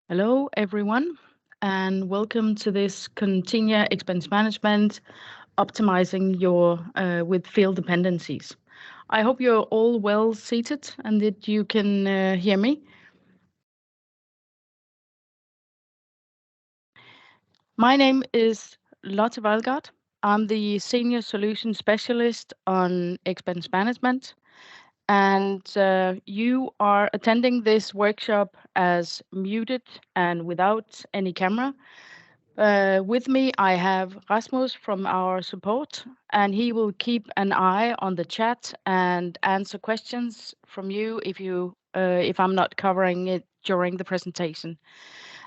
Hello, everyone, and welcome to this Continue Expense Management Optimizing your with Field Dependencies. I hope you're all well seated and that you can hear me. My name is Lotte Valgaard. I'm the Senior Solution Specialist on Expense Management, and you are attending this workshop as muted and without any camera. With me, I have Rasmus from our support, and he will keep an eye on the chat and answer questions from you if I'm not covering it during the presentation.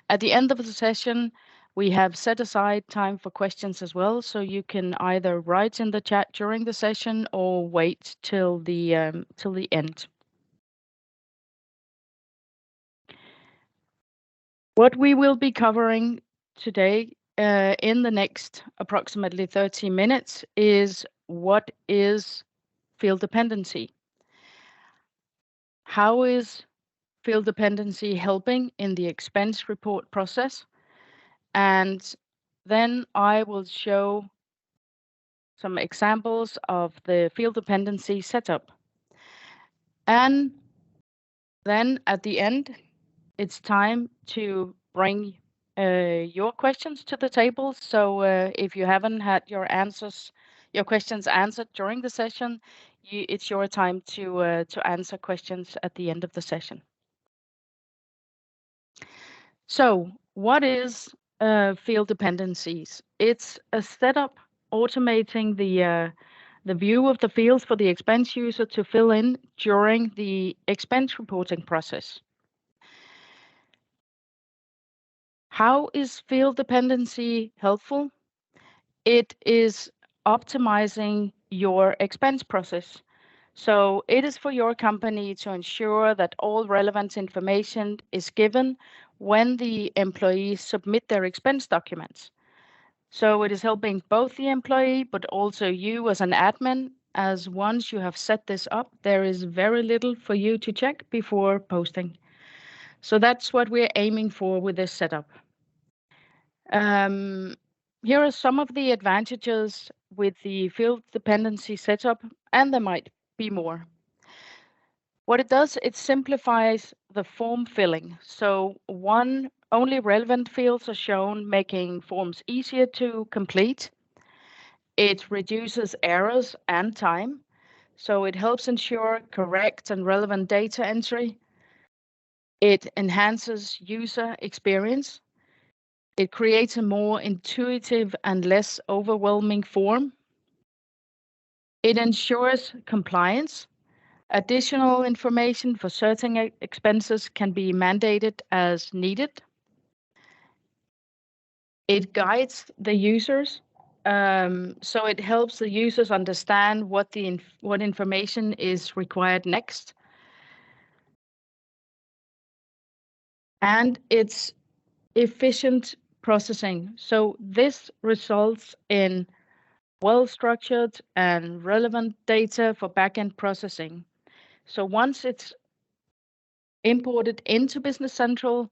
At the end of the session, we have set aside time for questions as well, so you can either write in the chat during the session or wait till the end. What we will be covering today in the next approximately 30 minutes is what is field dependency? How is field dependency helping in the expense report process? And then I will show some examples of the field dependency setup. And then at the end, it's time to bring your questions to the table. So if you haven't had your questions answered during the session, it's your time to answer questions at the end of the session. So what is field dependencies? It's a setup automating the view of the fields for the expense user to fill in during the expense reporting process. How is field dependency helpful? It is optimizing your expense process. So it is for your company to ensure that all relevant information is given when the employees submit their expense documents. So it is helping both the employee, but also you as an admin, as once you have set this up, there is very little for you to check before posting. So that's what we're aiming for with this setup. Here are some of the advantages with the field dependency setup, and there might be more. What it does, it simplifies the form filling. So only relevant fields are shown, making forms easier to complete. It reduces errors and time. So it helps ensure correct and relevant data entry. It enhances user experience. It creates a more intuitive and less overwhelming form. It ensures compliance. Additional information for certain expenses can be mandated as needed. It guides the users, so it helps the users understand what information is required next. And it's efficient processing. So this results in well-structured and relevant data for backend processing. So once it's imported into Business Central,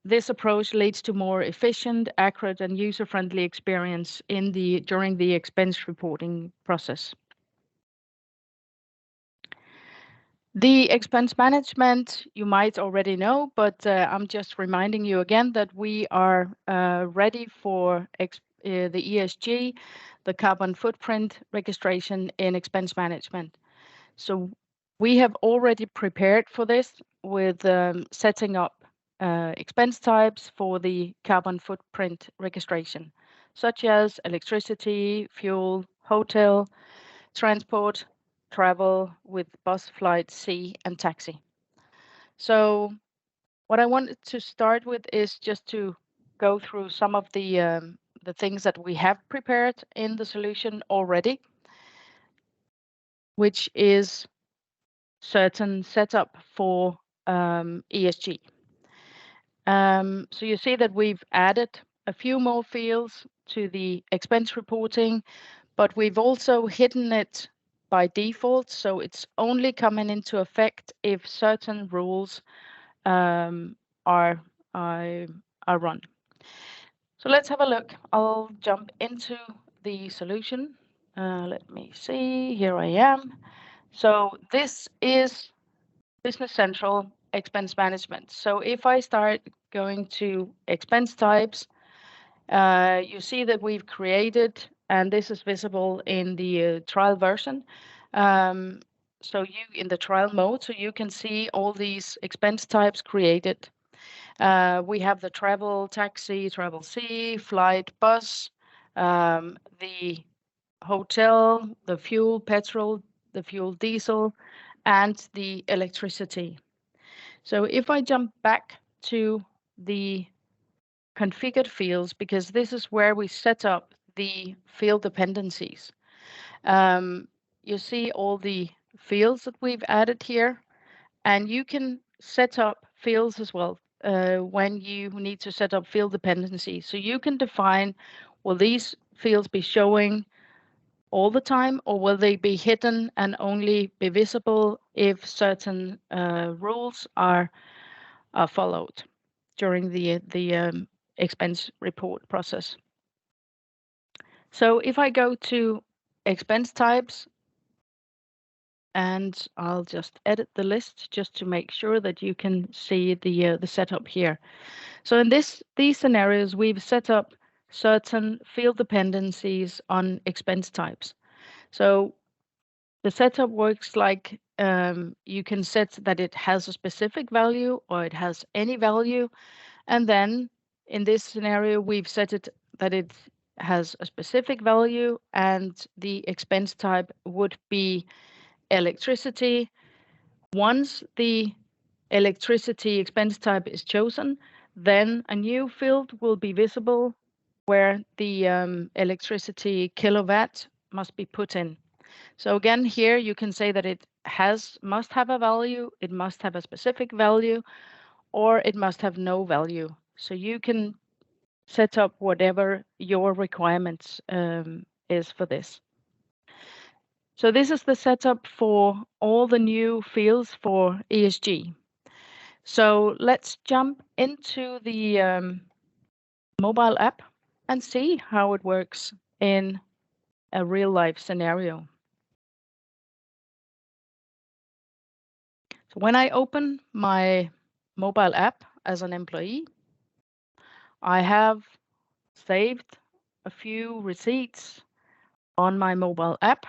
this approach leads to more efficient, accurate, and user-friendly experience during the expense reporting process. The expense management you might already know, but I'm just reminding you again that we are ready for the ESG, the carbon footprint registration in expense management. So we have already prepared for this with setting up expense types for the carbon footprint registration, such as electricity, fuel, hotel, transport, travel with bus, flight, sea, and taxi. So what I wanted to start with is just to go through some of the things that we have prepared in the solution already, which is certain setup for ESG. So you see that we've added a few more fields to the expense reporting, but we've also hidden it by default. So it's only coming into effect if certain rules are are run. So let's have a look. I'll jump into the solution. Let me see. Here I am. So this is Business Central expense management. So if I start going to expense types, you see that we've created, and this is visible in the trial version. So you in the trial mode, so you can see all these expense types created. We have the travel, taxi, travel C, flight, bus, the hotel, the fuel, petrol, the fuel diesel, and the electricity. So if I jump back to the configured fields, because this is where we set up the field dependencies. You see all the fields that we've added here, and you can set up fields as well when you need to set up field dependencies. So you can define, will these fields be showing all the time, or will they be hidden and only be visible if certain rules are followed during the expense report process. So if I go to expense types, and I'll just edit the list just to make sure that you can see the setup here. So in these scenarios, we've set up certain field dependencies on expense types. So the setup works like you can set that it has a specific value or it has any value. And then in this scenario, we've set it that it has a specific value and the expense type would be electricity. Once the electricity expense type is chosen, then a new field will be visible where the electricity kilowatt must be put in. So again, here you can say that it must have a value, it must have a specific value, or it must have no value. So you can set up whatever your requirements is for this. So this is the setup for all the new fields for ESG. So let's jump into the mobile app and see how it works in a real life scenario. So when I open my mobile app as an employee, I have saved a few receipts on my mobile app,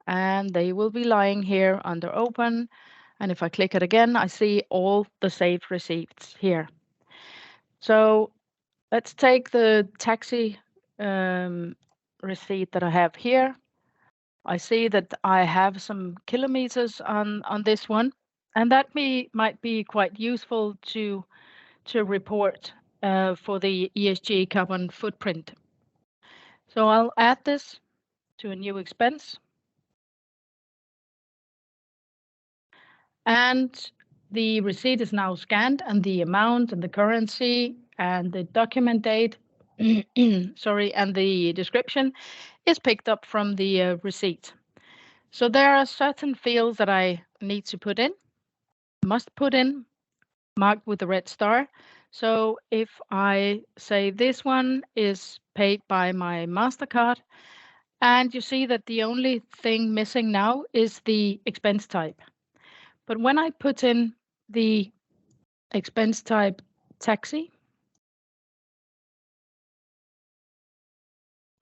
and they will be lying here under open. And if I click it again, I see all the saved receipts here. So let's take the taxi receipt that I have here. I see that I have some kilometers on this one, and that might be quite useful to report for the ESG carbon footprint. So I'll add this to a new expense. And the receipt is now scanned, and the amount and the currency and the document date, sorry, and the description is picked up from the receipt. So there are certain fields that I need to put in, must put in, marked with a red star. So if I say this one is paid by my MasterCard, and you see that the only thing missing now is the expense type. But when I put in the expense type taxi,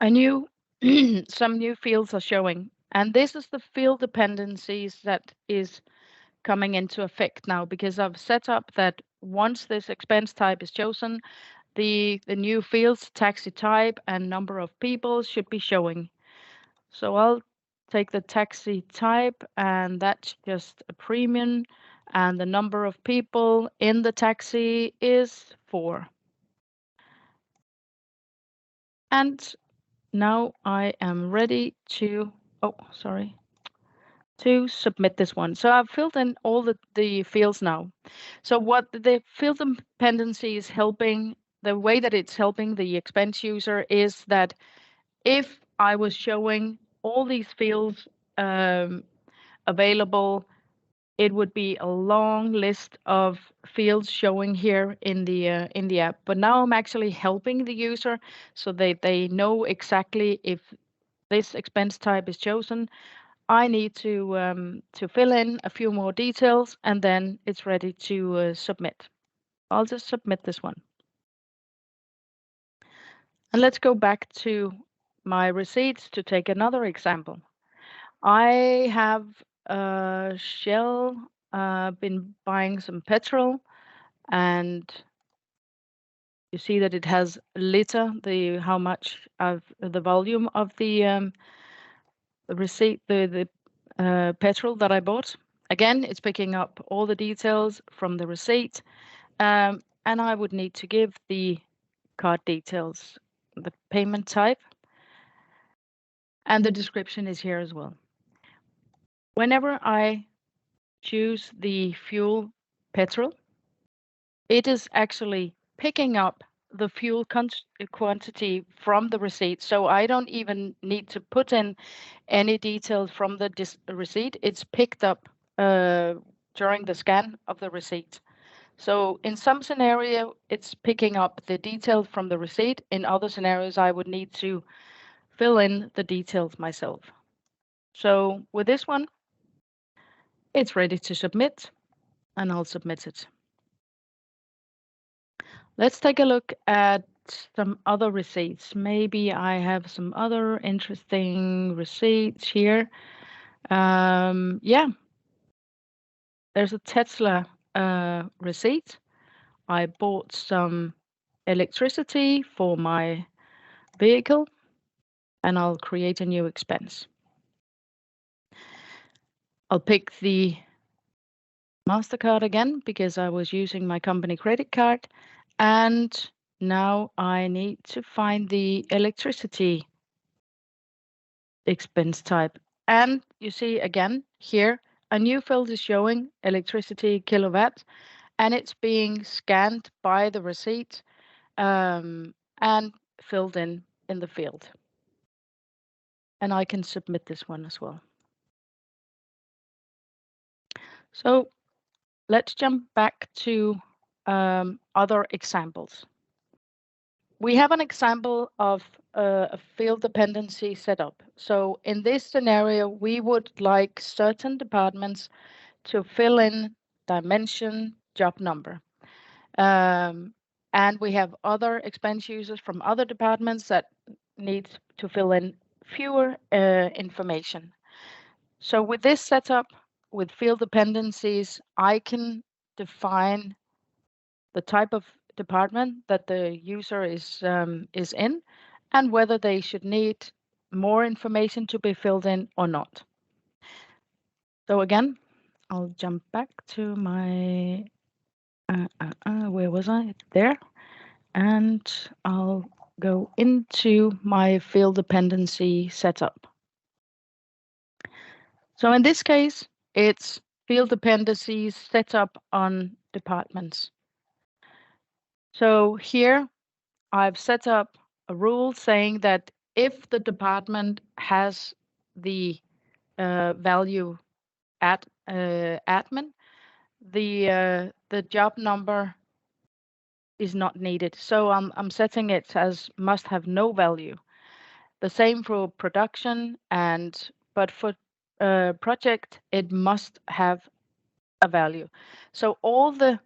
I knew some new fields are showing. And this is the field dependencies that is coming into effect now, because I've set up that once this expense type is chosen, the new fields, taxi type and number of people should be showing. So I'll take the taxi type, and that's just a premium, and the number of people in the taxi is 4. And now I am ready to, to submit this one. So I've filled in all the fields now. So what the field dependency is helping, the way that it's helping the expense user is that if I was showing all these fields available it would be a long list of fields showing here in the app. But now I'm actually helping the user so they know exactly if this expense type is chosen. I need to fill in a few more details, and then it's ready to submit. I'll just submit this one. And let's go back to my receipts to take another example. I have Shell been buying some petrol, and you see that it has liter, the how much of the volume of the receipt, the petrol that I bought. Again, it's picking up all the details from the receipt, and I would need to give the card details, the payment type, and the description is here as well. Whenever I choose the fuel petrol, it is actually picking up the fuel quantity from the receipt. So I don't even need to put in any details from the receipt. It's picked up during the scan of the receipt. So in some scenario, it's picking up the details from the receipt. In other scenarios, I would need to fill in the details myself. So with this one, it's ready to submit, and I'll submit it. Let's take a look at some other receipts. Maybe I have some other interesting receipts here. Yeah, there's a Tesla receipt. I bought some electricity for my vehicle, and I'll create a new expense. I'll pick the MasterCard again because I was using my company credit card. And now I need to find the electricity expense type. And you see again here, a new field is showing electricity kilowatts, and it's being scanned by the receipt and filled in the field. And I can submit this one as well. So let's jump back to other examples. We have an example of a field dependency setup. So in this scenario, we would like certain departments to fill in dimension, job number. And we have other expense users from other departments that need to fill in fewer information. So with this setup, with field dependencies, I can define the type of department that the user is in, and whether they should need more information to be filled in or not. So again, I'll jump back to my, where was I? There. And I'll go into my field dependency setup. So in this case, it's field dependencies set up on departments. So here I've set up a rule saying that if the department has the value admin, the job number is not needed. So I'm setting it as must have no value. The same for production, but for project it must have a value. So all the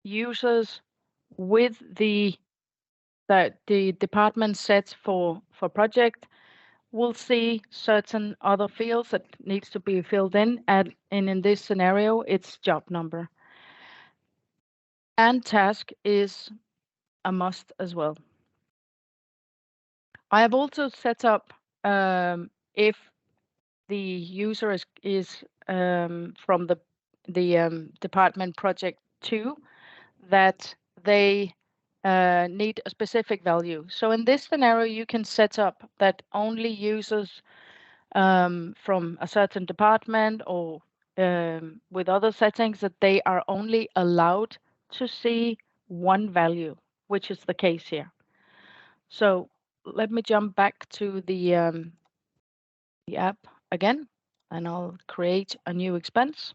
users with the department set for project will see certain other fields that needs to be filled in, and in this scenario it's job number. And task is a must as well. I have also set up if the user is from the department project 2 that they need a specific value. So in this scenario, you can set up that only users from a certain department or with other settings that they are only allowed to see one value, which is the case here. So let me jump back to the app again, and I'll create a new expense.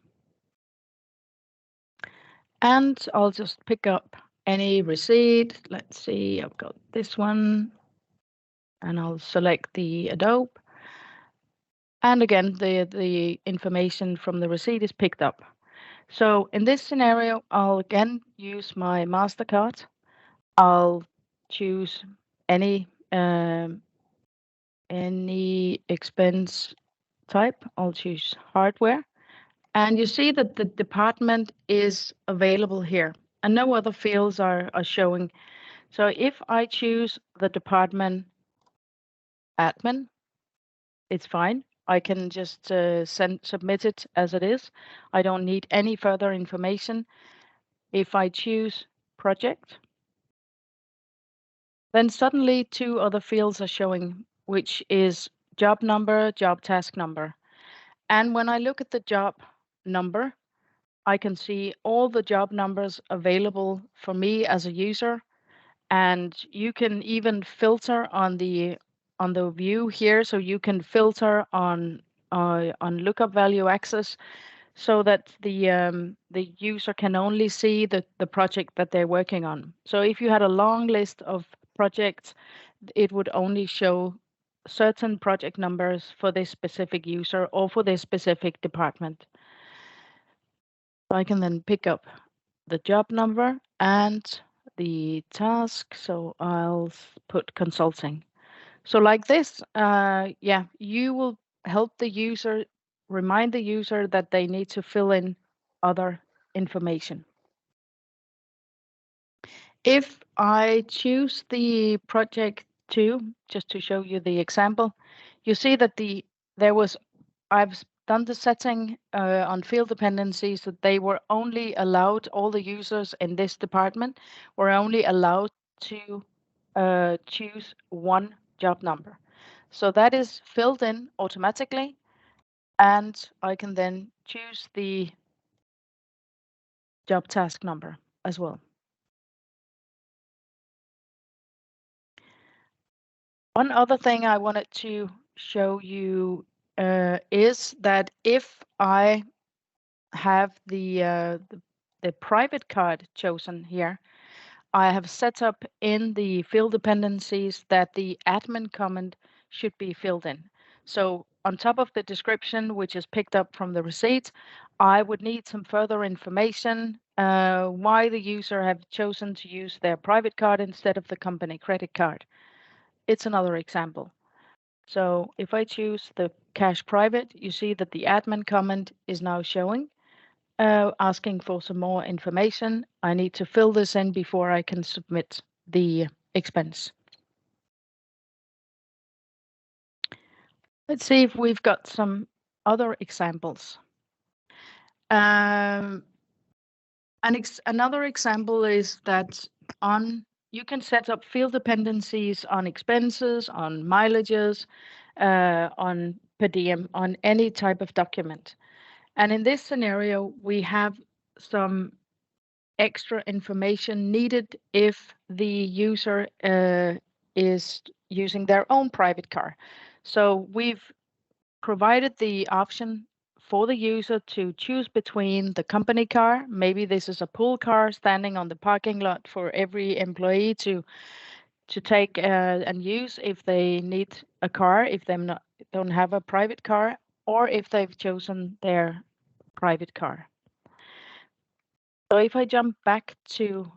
And I'll just pick up any receipt. Let's see, I've got this one, and I'll select the Adobe. And again, the information from the receipt is picked up. So in this scenario, I'll again use my MasterCard. I'll choose any um, any expense type. I'll choose hardware. And you see that the department is available here and no other fields are showing. So if I choose the department admin, it's fine. I can just submit it as it is. I don't need any further information. If I choose project, then suddenly two other fields are showing, which is job number, job task number. And when I look at the job number, I can see all the job numbers available for me as a user. And you can even filter on the view here. So you can filter on lookup value access so that the user can only see the project that they're working on. So if you had a long list of projects, it would only show certain project numbers for this specific user or for this specific department. So I can then pick up the job number and the task. So I'll put consulting. So like this, yeah, you will help the user, remind the user that they need to fill in other information. If I choose the project 2, just to show you the example, you see that I've done the setting on field dependencies that they were only allowed, all the users in this department were only allowed to choose one job number. So that is filled in automatically, and I can then choose the job task number as well. One other thing I wanted to show you is that if I have the private card chosen here, I have set up in the field dependencies that the admin comment should be filled in. So on top of the description, which is picked up from the receipt, I would need some further information why the user have chosen to use their private card instead of the company credit card. It's another example. So if I choose the cache private, you see that the admin comment is now showing, asking for some more information. I need to fill this in before I can submit the expense. Let's see if we've got some other examples. Another example is that you can set up field dependencies on expenses, on mileages, on per diem, on any type of document. And in this scenario, we have some extra information needed if the user is using their own private car. So we've provided the option for the user to choose between the company car. Maybe this is a pool car standing on the parking lot for every employee to take and use if they need a car, if they don't have a private car, or if they've chosen their private car. So if I jump back to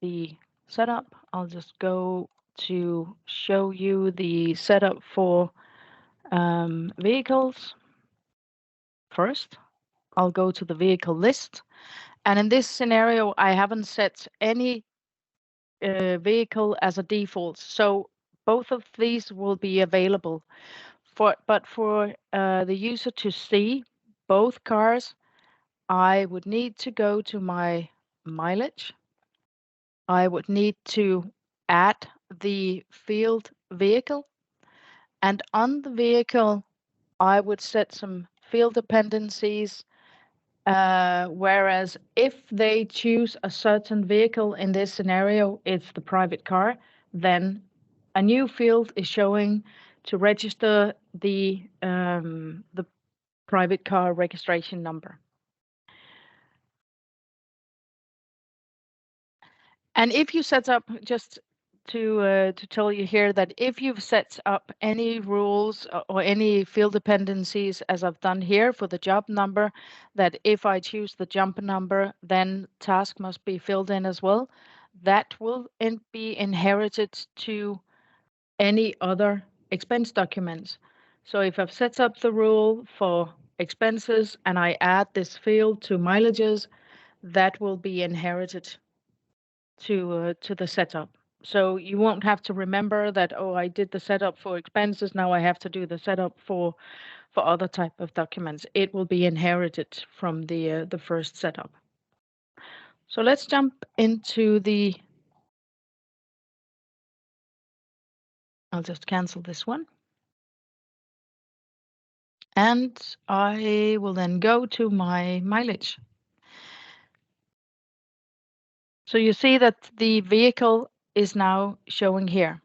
the setup, I'll just go to show you the setup for vehicles. First, I'll go to the vehicle list. And in this scenario, I haven't set any vehicle as a default. So both of these will be available. But for the user to see both cars, I would need to go to my mileage. I would need to add the field vehicle. And on the vehicle, I would set some field dependencies. Whereas if they choose a certain vehicle in this scenario, it's the private car, then a new field is showing to register the private car registration number. And if you set up, just to tell you here, that if you've set up any rules or any field dependencies, as I've done here for the job number, that if I choose the jump number, then task must be filled in as well, that will be inherited to any other expense documents. So if I've set up the rule for expenses and I add this field to mileages, that will be inherited to the setup. So you won't have to remember that, oh, I did the setup for expenses, now I have to do the setup for other type of documents. It will be inherited from the first setup. So let's jump into the, I'll just cancel this one. And I will then go to my mileage. So you see that the vehicle is now showing here.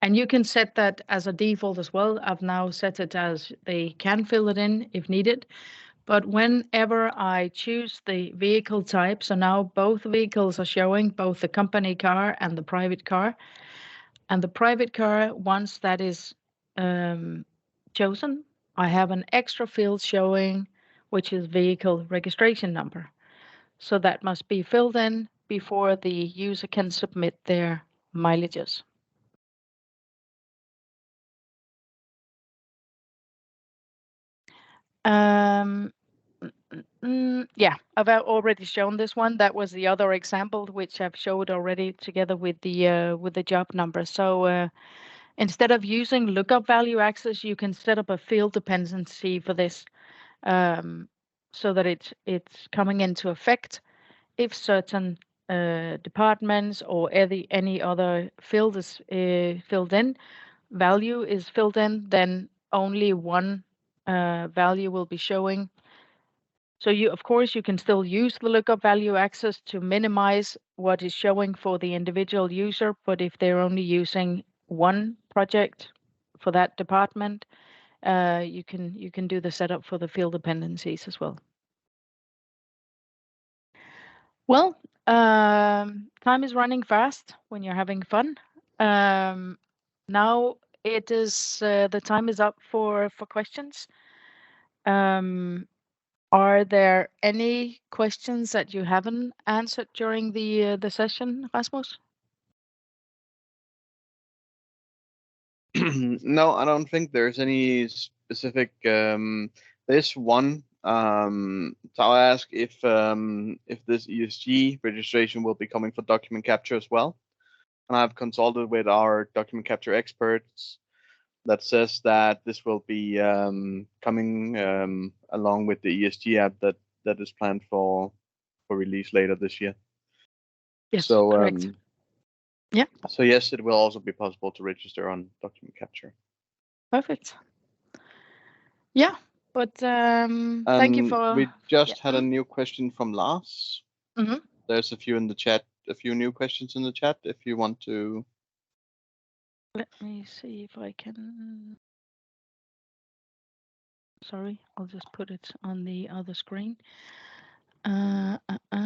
And you can set that as a default as well. I've now set it as they can fill it in if needed. But whenever I choose the vehicle type, so now both vehicles are showing, both the company car and the private car. And the private car, once that is chosen, I have an extra field showing, which is vehicle registration number. So that must be filled in before the user can submit their mileages. Um, yeah, I've already shown this one. That was the other example, which I've showed already together with the job number. So instead of using lookup value access, you can set up a field dependency for this, so that it's coming into effect if certain departments or any other field is filled in, value is filled in, then only one value will be showing. So of course, you can still use the lookup value access to minimize what is showing for the individual user, but if they're only using one project for that department, you can do the setup for the field dependencies as well. Well, time is running fast when you're having fun. Now it is the time is up for questions. Are there any questions that you haven't answered during the session, Rasmus? No, I don't think there's any specific. There's one. So I'll ask if this ESG registration will be coming for document capture as well. And I've consulted with our document capture experts that says that this will be coming along with the ESG app that is planned for release later this year. Yes, So correct. Yeah. So yes, it will also be possible to register on document capture. Perfect. Yeah, but thank you for. We just Yeah. had a new question from Lars. Mm-hmm. There's a few in the chat, a few new questions in the chat if you want to. Let me see if I can. Sorry, I'll just put it on the other screen. Mhm.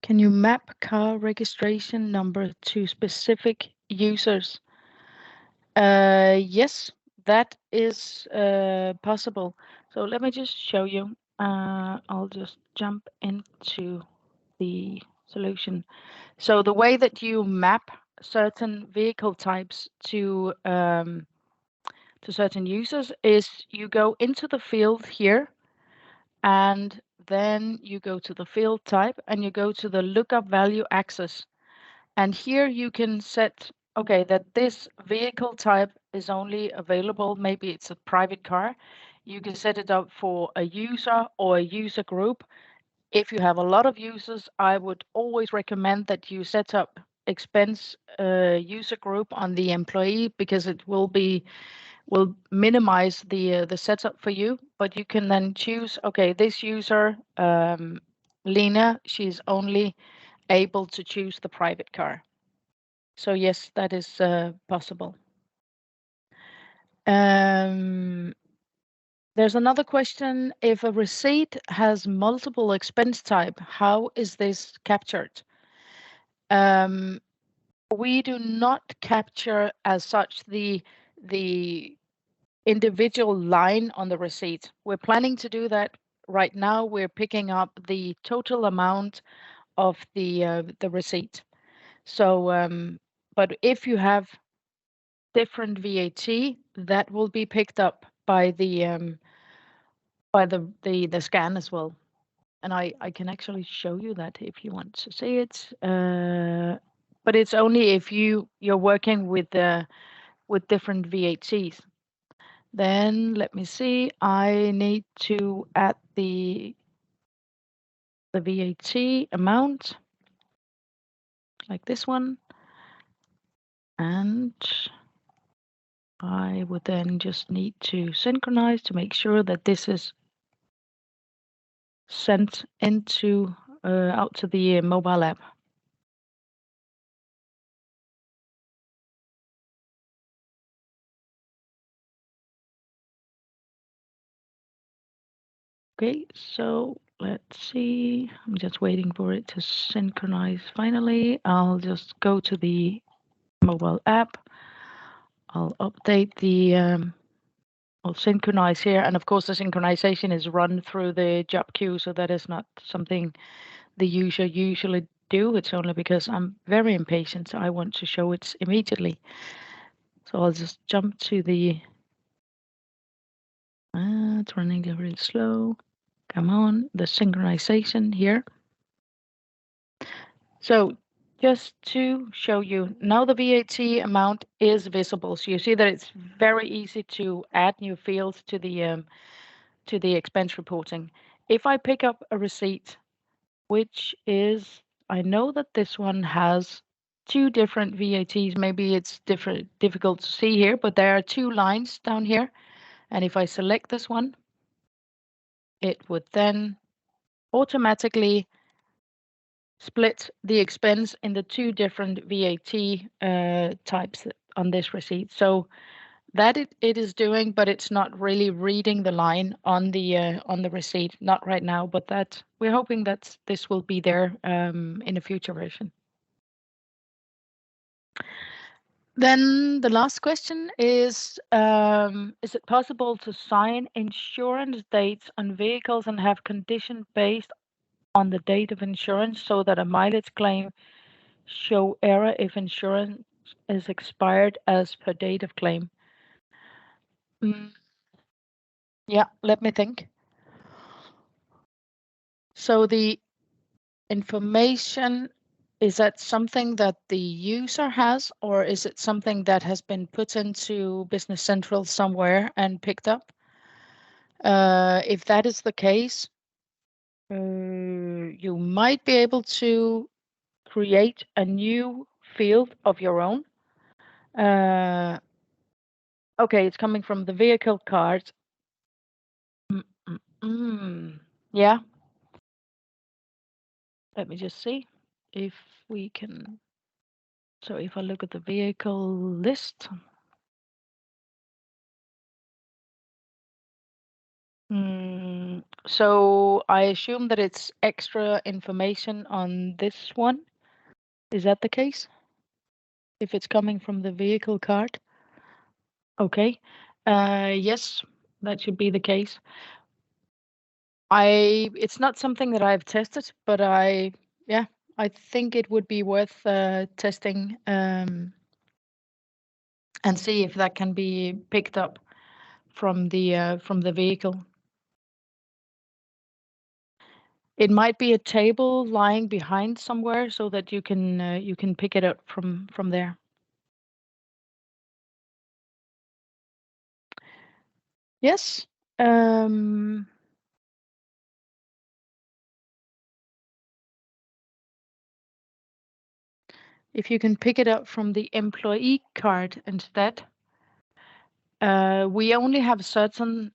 Can you map car registration number to specific users? Yes, that is possible. So let me just show you. I'll just jump into the solution. So the way that you map certain vehicle types to certain users is you go into the field here, and then you go to the field type and you go to the lookup value access. And here you can set, okay, that this vehicle type is only available, maybe it's a private car. You can set it up for a user or a user group. If you have a lot of users, I would always recommend that you set up expense user group on the employee, because it will minimize the setup for you. But you can then choose, okay, this user, Lena, she's only able to choose the private car. So yes, that is possible. There's another question. If a receipt has multiple expense type, how is this captured? We do not capture as such the individual line on the receipt. We're planning to do that right now. We're picking up the total amount of the receipt. So, but if you have different VAT, that will be picked up by the scan as well. And I can actually show you that if you want to see it. But it's only if you're working with different VATs. Then let me see. I need to add the VAT amount like this one, and I would then just need to synchronize to make sure that this is sent into out to the mobile app. Okay, so let's see. I'm just waiting for it to synchronize finally. I'll just go to the mobile app. I'll update the I'll synchronize here, and of course the synchronization is run through the job queue, so that is not something the user usually do. It's only because I'm very impatient, so I want to show it immediately. So I'll just jump to the it's running really slow. Come on, the synchronization here. So just to show you, now the VAT amount is visible. So you see that it's very easy to add new fields to the expense reporting. If I pick up a receipt, which is, I know that this one has two different VATs. Maybe it's difficult to see here, but there are two lines down here. And if I select this one, it would then automatically split the expense in the two different VAT types on this receipt. So that it is doing, but it's not really reading the line on the receipt, not right now. But that we're hoping that this will be there in a future version. Then the last question is it possible to sign insurance dates on vehicles and have condition based on the date of insurance so that a mileage claim show error if insurance is expired as per date of claim? Yeah, let me think. So the information, is that something that the user has, or is it something that has been put into Business Central somewhere and picked up? If that is the case, you might be able to create a new field of your own. Okay, it's coming from the vehicle card. Yeah. Let me just see if we can. So if I look at the vehicle list, so I assume that it's extra information on this one. Is that the case? If it's coming from the vehicle card? Okay. Yes, that should be the case. It's not something that I've tested, but I think it would be worth testing and see if that can be picked up from the vehicle. It might be a table lying behind somewhere so that you can pick it up from there. Yes. If you can pick it up from the employee card instead, we only have certain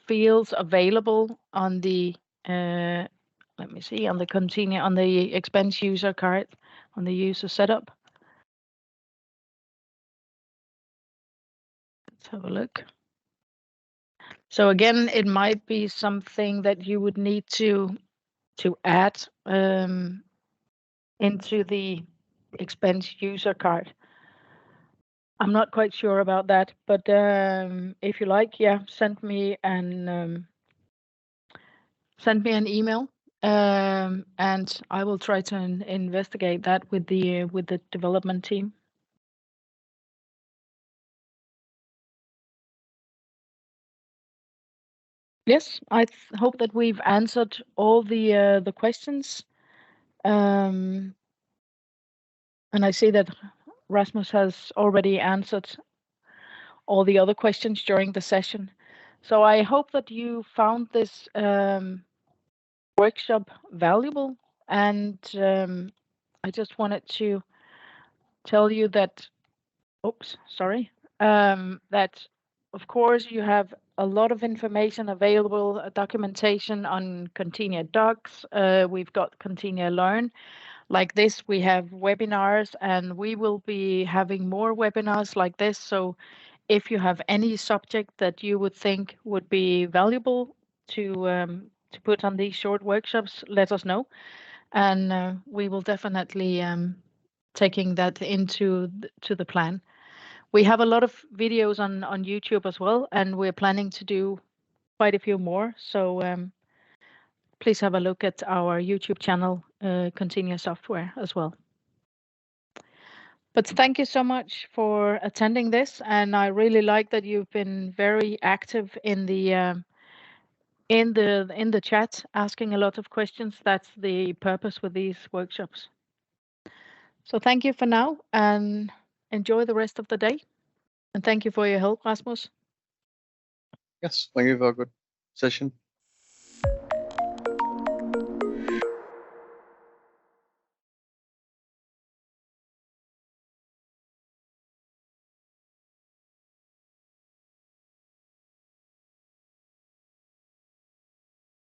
fields available on the let me see, on the expense user card, on the user setup. have a look. So again, it might be something that you would need to add into the expense user card. I'm not quite sure about that, but if you like, yeah, send me an email, and I will try to investigate that with the development team. Yes, I hope that we've answered all the questions. And I see that Rasmus has already answered all the other questions during the session. So I hope that you found this workshop valuable. And I just wanted to tell you that, oops, sorry, that of course you have a lot of information available, documentation on Continua Docs. We've got Continua Learn. Like this, we have webinars, and we will be having more webinars like this. So if you have any subject that you would think would be valuable to put on these short workshops, let us know, and we will definitely taking that into to the plan. We have a lot of videos on YouTube as well, and we're planning to do quite a few more. So please have a look at our YouTube channel, Continua Software, as well. But thank you so much for attending this, and I really like that you've been very active in the chat, asking a lot of questions. That's the purpose with these workshops. So thank you for now, and enjoy the rest of the day. And thank you for your help, Rasmus. Yes, thank you for a good session.